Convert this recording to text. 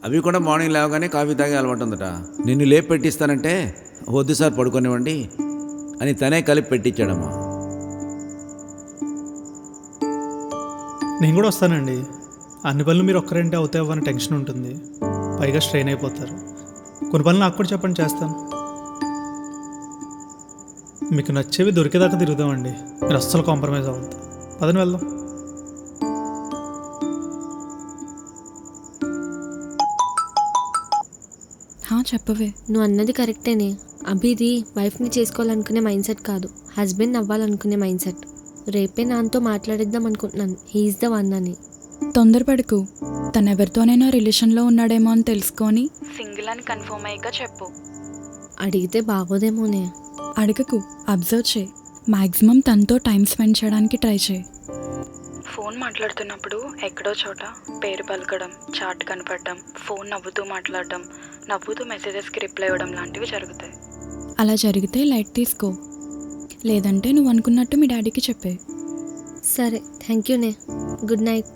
అవి కూడా మార్నింగ్ లేవగానే కాఫీ తాగే అలవాటు ఉందట. నిన్ను లేపి పెట్టిస్తానంటే వద్దు సార్ పడుకోనివ్వండి అని తనే కలిపి పెట్టించాడమ్మా. నేను కూడా వస్తానండి. అన్ని పనులు మీరు ఒక్కరంటే అవుతాయి అవ్వని టెన్షన్ ఉంటుంది, పైగా స్ట్రెయిన్ అయిపోతారు. కొన్ని పనులు నాకు కూడా చెప్పండి, చేస్తాను. మీకు నచ్చేవి దొరికేదాకా తిరుగుదామండి, మీరు అస్సలు కాంప్రమైజ్ అవ్వద్దు. పదని వెళ్దాం. చెప్పవే. నువ్వు అన్నది కరెక్టేనే. అభిది వైఫ్ని చేసుకోవాలనుకునే మైండ్ సెట్ కాదు, హస్బెండ్ అవ్వాలనుకునే మైండ్ సెట్. రేపే నాతో మాట్లాడిద్దాం అనుకుంటున్నాను, హీఈస్ ద వన్ అని. తొందరపడకు. తను ఎవరితోనైనా రిలేషన్లో ఉన్నాడేమో అని తెలుసుకొని సింగిల్ అని కన్ఫర్మ్ అయ్యాక చెప్పు. అడిగితే బాగోదేమోనే. అడగకు, అబ్జర్వ్ చేయి. మ్యాక్సిమం తనతో టైం స్పెండ్ చేయడానికి ట్రై చేయి. ఫోన్ మాట్లాడుతున్నప్పుడు ఎక్కడో చోట పేరు పలకడం, చాట్ కనపడడం, ఫోన్ నవ్వుతూ మాట్లాడడం, నవ్వుతూ మెసేజెస్కి రిప్లై ఇవ్వడం లాంటివి జరుగుతాయి. అలా జరిగితే లైట్ తీసుకో, లేదంటే నువ్వు అనుకున్నట్టు మీ డాడీకి చెప్పే. సరే, థ్యాంక్ యూనే. Good night.